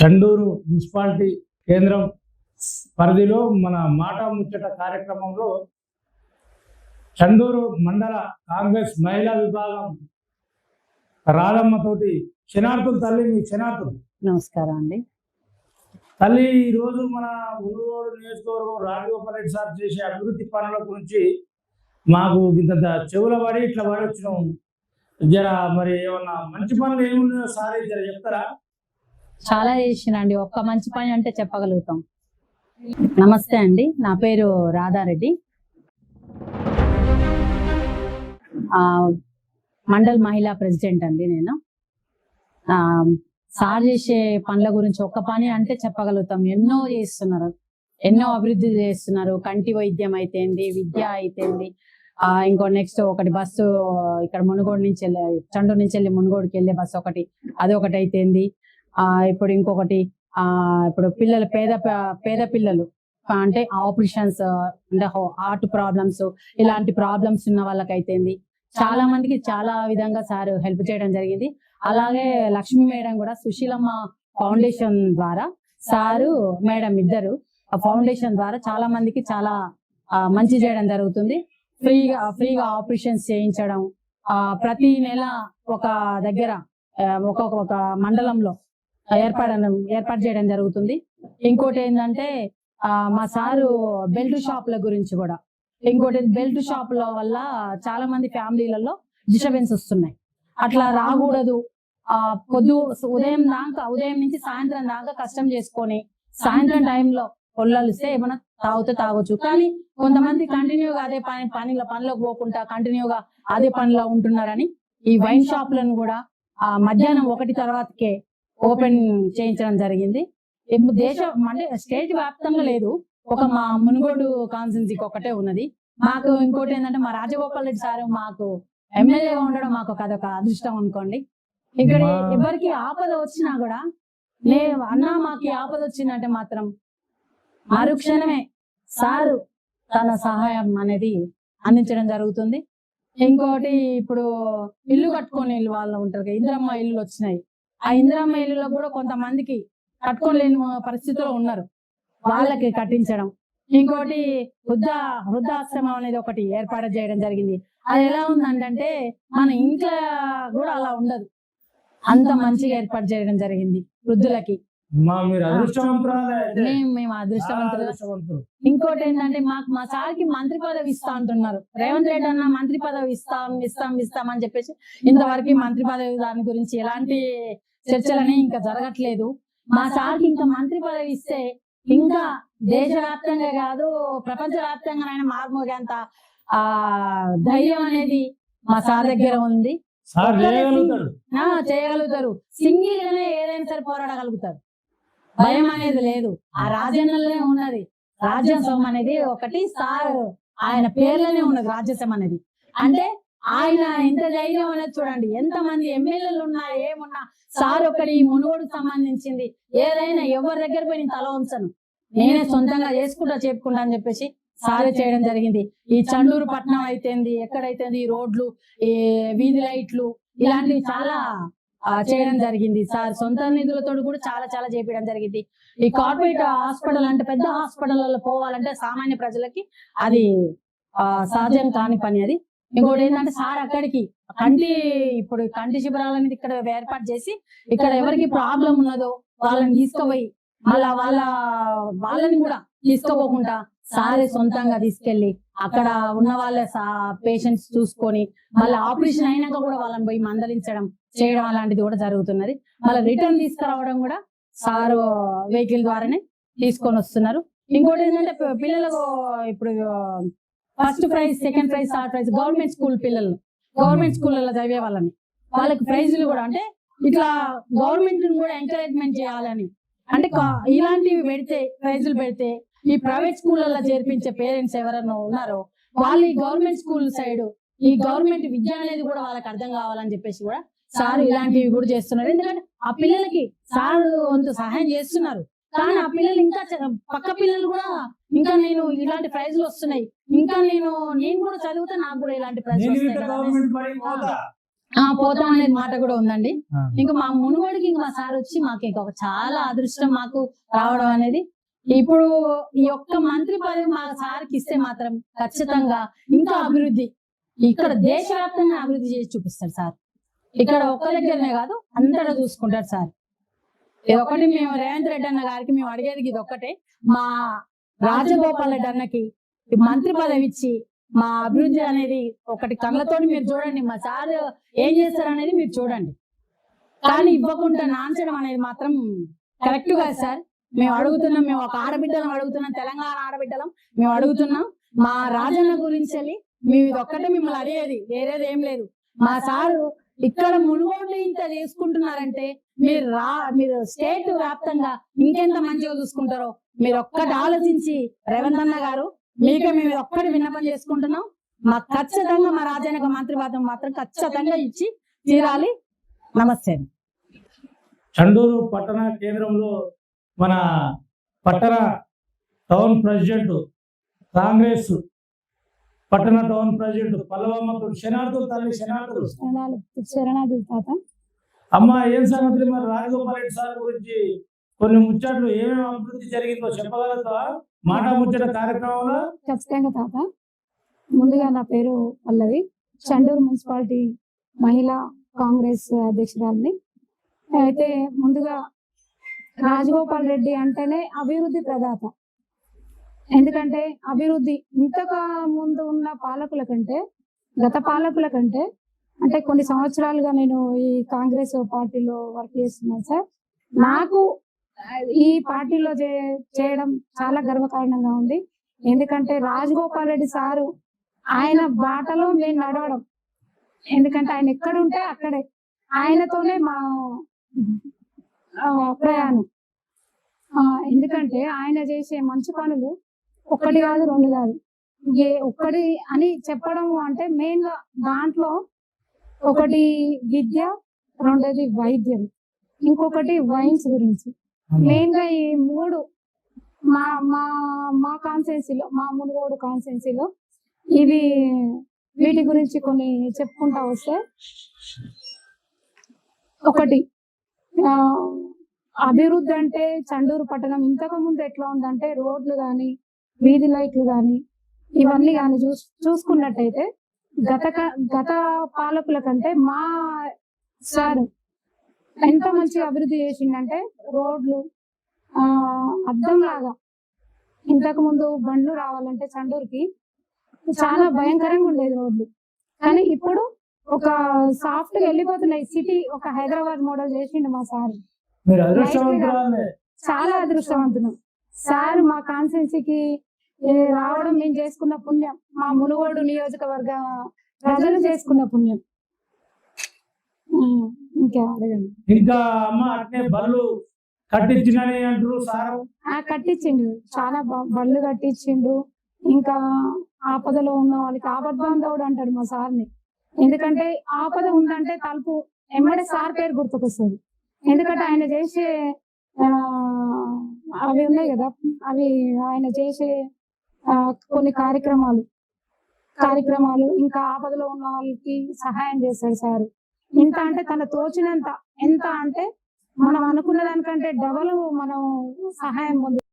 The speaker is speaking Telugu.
చండూరు మున్సిపాలిటీ కేంద్రం పరిధిలో మన మాట ముచ్చట కార్యక్రమంలో చండూరు మండల కాంగ్రెస్ మహిళా విభాగం రాధమ్మతోటి క్షణార్థులు తల్లి మీ క్షణార్థులు. నమస్కారం అండి. తల్లి, ఈరోజు మన మునుగోడు నియోజకవర్గం రాజగోపాల్ రెడ్డి సార్ చేసే అభివృద్ధి పనుల గురించి మాకు ఇంత చెవుల పడి ఇట్లా పడి వచ్చినాం. జర మరి ఏమన్నా మంచి పనులు ఏమున్నాయో సార్ జర చెప్తారా? చాలా చేసినండి. ఒక్క మంచి పని అంటే చెప్పగలుగుతాం. నమస్తే అండి, నా పేరు రాధారెడ్డి. మండల్ మహిళా ప్రెసిడెంట్ అండి నేను. సార్ చేసే పనుల గురించి ఒక్క పని అంటే చెప్పగలుగుతాం. ఎన్నో చేస్తున్నారు, ఎన్నో అభివృద్ధి చేస్తున్నారు. కంటి వైద్యం అయితేంది, విద్య అయితేంది, ఇంకో నెక్స్ట్ ఒకటి బస్సు ఇక్కడ మునుగోడు నుంచి వెళ్ళి చండూరు నుంచి వెళ్ళి మునుగోడుకి వెళ్ళే బస్సు ఒకటి, అదొకటి అయితేంది. ఇప్పుడు ఇంకొకటి ఇప్పుడు పిల్లలు పేద పిల్లలు అంటే ఆపరేషన్స్ అంటే హార్ట్ ప్రాబ్లమ్స్, ఇలాంటి ప్రాబ్లమ్స్ ఉన్న వాళ్ళకైతేంది చాలా మందికి చాలా విధంగా సార్ హెల్ప్ చేయడం జరిగింది. అలాగే లక్ష్మీ మేడం కూడా సుశీలమ్మ ఫౌండేషన్ ద్వారా సారు మేడం ఇద్దరు ఆ ఫౌండేషన్ ద్వారా చాలా మందికి చాలా మంచి చేయడం జరుగుతుంది. ఫ్రీగా ఆపరేషన్స్ చేయించడం, ప్రతి నెల ఒక దగ్గర ఒక మండలంలో ఏర్పాటు చేయడం జరుగుతుంది. ఇంకోటి ఏంటంటే మా సారు బెల్ట్ షాపుల గురించి కూడా, ఇంకోటి బెల్ట్ షాపుల వల్ల చాలా మంది ఫ్యామిలీలలో డిస్టర్బెన్స్ వస్తున్నాయి. అట్లా రాకూడదు. ఉదయం నుంచి సాయంత్రం దాకా కష్టం చేసుకొని సాయంత్రం టైంలో పొల్లలిస్తే ఏమైనా తాగొచ్చు. కానీ కొంతమంది కంటిన్యూగా అదే పనిలోకి పోకుండా కంటిన్యూగా అదే పనిలో ఉంటున్నారని ఈ వైన్ షాపులను కూడా మధ్యాహ్నం 1 తర్వాతకే ఓపెన్ చేయించడం జరిగింది. దేశం అంటే స్టేట్ వ్యాప్తంగా లేదు, ఒక మా మునుగోడు కాన్స్టిట్యున్సీకి ఒకటే ఉన్నది. మాకు ఇంకోటి ఏంటంటే మా రాజగోపాల్ రెడ్డి సార్ మాకు ఎమ్మెల్యేగా ఉండడం మాకు అదొక అదృష్టం అనుకోండి. ఇక్కడ ఎవరికి ఆపద వచ్చినా కూడా అన్నా మాకు ఆపద వచ్చిందంటే మాత్రం మరుక్షణమే సారు తన సహాయం అనేది అందించడం జరుగుతుంది. ఇంకోటి ఇప్పుడు ఇల్లు కట్టుకొని వాళ్ళు ఉంటారు, ఇందిరమ్మ ఇల్లులు వచ్చినాయి. ఆ ఇందిరమ్మ ఇల్లులో కూడా కొంతమందికి కట్టుకోలేని పరిస్థితిలో ఉన్నారు, వాళ్ళకి కట్టించడం. ఇంకోటి వృద్ధాశ్రమం అనేది ఒకటి ఏర్పాటు చేయడం జరిగింది. అది ఎలా ఉందంటే మన ఇంట్లో కూడా అలా ఉండదు, అంత మంచిగా ఏర్పాటు చేయడం జరిగింది వృద్ధులకి. మేము అదృష్టవంతులు. ఇంకోటి ఏంటంటే మా సార్కి మంత్రి పదవి ఇస్తా అంటున్నారు. రేవంత్ రెడ్డి అన్న మంత్రి పదవి ఇస్తాం అని చెప్పేసి ఇంతవరకు మంత్రి పదవి దాని గురించి ఎలాంటి చర్చలని ఇంకా జరగట్లేదు. మా సార్కి ఇంకా మంత్రి పదవి ఇస్తే ఇంకా దేశవ్యాప్తంగా కాదు ప్రపంచ వ్యాప్తంగా మార్మోగేంత ధైర్యం అనేది మా సార్ దగ్గర ఉంది. చేయగలుగుతారు. సింగిల్ గానే ఏదైనా సరే పోరాడగలుగుతారు. భయం అనేది లేదు. ఆ రాజ్యాంగంలోనే ఉన్నది. రాజ్యసభ అనేది ఒకటి సార్ ఆయన పేర్లోనే ఉన్నది. రాజ్యసభ అనేది అంటే ఆయన ఎంత ధైర్యం అనేది చూడండి. ఎంత మంది ఎమ్మెల్యేలు ఉన్నా ఏమున్నా సార్ ఒకటి మునుగోడుకు సంబంధించింది ఏదైనా ఎవరి దగ్గర పోయి నేను తల ఉంచను, నేనే సొంతంగా చెప్పుకుంటా అని చెప్పేసి సారే చేయడం జరిగింది. ఈ చండూరు పట్టణం అయితేంది, ఎక్కడైతేంది ఈ రోడ్లు, ఈ వీధి లైట్లు, ఇలాంటివి చాలా చేయడం జరిగింది. సార్ సొంత నిధులతో కూడా చాలా చేపించడం జరిగింది. ఈ కార్పొరేట్ హాస్పిటల్ అంటే పెద్ద హాస్పిటల్లో పోవాలంటే సామాన్య ప్రజలకి అది సాధ్యం కాని పని. అది ఇంకోటి ఏంటంటే సార్ అక్కడికి ఇప్పుడు కంటి శిబిరాలు అనేది ఇక్కడ ఏర్పాటు చేసి ఇక్కడ ఎవరికి ప్రాబ్లం ఉన్నదో వాళ్ళని తీసుకుపోయి మళ్ళా వాళ్ళని కూడా తీసుకోపోకుండా సారే సొంతంగా తీసుకెళ్లి అక్కడ ఉన్న వాళ్ళ పేషెంట్స్ చూసుకొని మళ్ళీ ఆపరేషన్ అయినాక కూడా వాళ్ళని పోయి మందలించడం చేయడం అలాంటిది కూడా జరుగుతున్నది. మళ్ళీ రిటర్న్ తీసుకురావడం కూడా సారు వెహికల్ ద్వారానే తీసుకొని వస్తున్నారు. ఇంకోటి ఏంటంటే పిల్లలకు ఇప్పుడు first prize, second prize, third prize government స్కూళ్ళలో చదివే వాళ్ళకి ప్రైజులు కూడా అంటే ఇట్లా గవర్నమెంట్ కూడా ఎంకరేజ్మెంట్ చేయాలని అంటే ఇలాంటివి ప్రైజులు పెడితే ఈ ప్రైవేట్ స్కూళ్ళలో చేర్పించే పేరెంట్స్ ఎవరైనా ఉన్నారో వాళ్ళు ఈ గవర్నమెంట్ స్కూల్ సైడ్ ఈ గవర్నమెంట్ విద్య అనేది కూడా వాళ్ళకి అర్థం కావాలని చెప్పేసి కూడా సార్ ఇలాంటివి కూడా చేస్తున్నారు. ఎందుకంటే ఆ పిల్లలకి సార్ వంతు సహాయం చేస్తున్నారు. కానీ ఆ పిల్లలు ఇంకా పక్క పిల్లలు కూడా ఇంకా నేను ఇలాంటి ప్రైజ్లు వస్తున్నాయి, ఇంకా నేను కూడా చదివితే నాకు కూడా ఇలాంటి ప్రైజ్లు వస్తాయి. పోతాం అనేది మాట కూడా ఉందండి. ఆ. ఇంకా మా మునుగోడికి ఇంకా మా సార్ వచ్చి మాకు ఇంకా ఒక చాలా అదృష్టం మాకు రావడం అనేది. ఇప్పుడు ఈ ఒక్క మంత్రి పదవి మా సార్కి ఇస్తే మాత్రం ఖచ్చితంగా ఇంకా అభివృద్ధి ఇక్కడ దేశవ్యాప్తంగా అభివృద్ధి చేసి చూపిస్తాడు సార్. ఇక్కడ ఒక్క దగ్గరనే కాదు అంతటా చూసుకుంటాడు సార్. ఇది ఒకటి మేము రేవంత్ రెడ్డి అన్న గారికి మేము అడిగేది ఇది ఒక్కటే, మా రాజగోపాల్ రెడ్డి అన్నకి ఈ మంత్రి పదవి ఇచ్చి మా అభివృద్ధి అనేది ఒకటి కళ్ళతోటి మీరు చూడండి, మా సార్ ఏం చేస్తారు అనేది మీరు చూడండి. కానీ ఇవ్వకుండా నాంచడం అనేది మాత్రం కరెక్ట్ కాదు సార్. మేము అడుగుతున్నాం, మేము ఒక ఆడబిడ్డలం అడుగుతున్నాం, తెలంగాణ ఆడబిడ్డలం మేము అడుగుతున్నాం. మా రాజన్న గురించి మేము ఇది ఒక్కటే మిమ్మల్ని అడిగేది, వేరేది ఏం లేదు. మా సారు ఇక్కడ మునుగోడు ఇంత చేసుకుంటున్నారంటే మీరు స్టేట్ వ్యాప్తంగా ఇంకెంత మంచిగా చూసుకుంటారో మీరు ఒక్కటి ఆలోచించి రేవంత్ అన్న గారు మీకే మేము ఒక్కటి విన్నపం చేసుకుంటున్నాం. మాకు ఖచ్చితంగా మా రాజ్యానికి మంత్రి పదం మాత్రం ఖచ్చితంగా ఇచ్చి తీరాలి. నమస్తే. చండూరు పట్టణ కేంద్రంలో మన పట్టణ టౌన్ ప్రెసిడెంట్ కాంగ్రెస్ పట్టణ టౌన్ ప్రెసిడెంట్ పల్లవమ్మ శనార్థులు తల్లి శరణార్థులు తాత. అమ్మ ఏం సంగతి మరి రాజగోపాల్ రెడ్డి సార్ గురించి కొన్ని ముచ్చట్లు ఏమేమి అభివృద్ధి జరిగిందో చెప్పగలుగుతా? మాట ముచ్చట కార్యక్రమంలో ఖచ్చితంగా తాత. ముందుగా నా పేరు పల్లవి, చండూరు మున్సిపాలిటీ మహిళా కాంగ్రెస్ అధ్యక్షురాలిని. అయితే ముందుగా రాజగోపాల్ రెడ్డి అంటేనే అభివృద్ధి ప్రదాత. ఎందుకంటే అభివృద్ధి ఇంతకు ముందు ఉన్న పాలకుల కంటే, గత పాలకుల కంటే, అంటే కొన్ని సంవత్సరాలుగా నేను ఈ కాంగ్రెస్ పార్టీలో వర్క్ చేస్తున్నాను సార్. నాకు ఈ పార్టీలో చేయడం చాలా గర్వకారణంగా ఉంది. ఎందుకంటే రాజగోపాల్ రెడ్డి సారు ఆయన బాటలో నేను నడవడం. ఎందుకంటే ఆయన ఎక్కడుంటే అక్కడే ఆయనతోనే మా ప్రయాణం. ఎందుకంటే ఆయన చేసే మంచి పనులు ఒక్కటి కాదు, రెండు కాదు, ఒక్కటి అని చెప్పడం అంటే మెయిన్ గా దాంట్లో ఒకటి విద్య, రెండోది వైద్యం, ఇంకొకటి వైన్స్ గురించి. మెయిన్ గా ఈ మూడు మా మా మా కాన్స్టిట్యున్సీలో, మా మునుగోడు కాన్స్టిట్యున్సీలో వీటి గురించి కొన్ని చెప్పుకుంటా వస్తే, ఒకటి అభివృద్ధి అంటే చండూరు పట్టణం ఇంతకు ముందు ఎట్లా ఉందంటే రోడ్లు కానీ, వీధి లైట్లు కానీ, ఇవన్నీ కానీ చూసుకున్నట్టయితే గత పాలకుల కంటే మా సార్ ఎంత మంచిగా అభివృద్ధి చేసిందంటే రోడ్లు అద్దం లాగా. ఇంతకు ముందు బండ్లు రావాలంటే చండూరుకి చాలా భయంకరంగా ఉండేది రోడ్లు, కానీ ఇప్పుడు ఒక సాఫ్ట్ గా వెళ్ళిపోతున్నాయి. సిటీ ఒక హైదరాబాద్ మోడల్ చేసిండు మా సార్. చాలా అదృష్టవంతులు సార్. మా కాన్స్టిట్యున్సీకి రావడం మేము చేసుకున్న పుణ్యం, మా మునుగోడు నియోజకవర్గ ప్రజలు చేసుకున్న పుణ్యం. ఇంకా అడగండి. ఇంకా అమ్మ అట్నే బళ్ళు కట్టించినని అంటారు సార్. కట్టించిండు, చాలా బళ్ళు కట్టించిండు. ఇంకా ఆపదలో ఉన్న వాళ్ళకి ఆపద్బాంధవుడు అంటాడు మా సార్ని. ఎందుకంటే ఆపద ఉందంటే తలుపు ఎమ్మడే సార్ పేరు గుర్తుకొస్తుంది. ఎందుకంటే ఆయన చేసే అవి ఉన్నాయి కదా, అవి ఆయన చేసే కొన్ని కార్యక్రమాలు ఇంకా ఆపదలో ఉన్న వాళ్ళకి సహాయం చేస్తాడు సార్. ఇంత అంటే తన తోచినంత, ఎంత అంటే మనం అనుకున్న దానికంటే డబల్ మనం సహాయం పొందుతాం.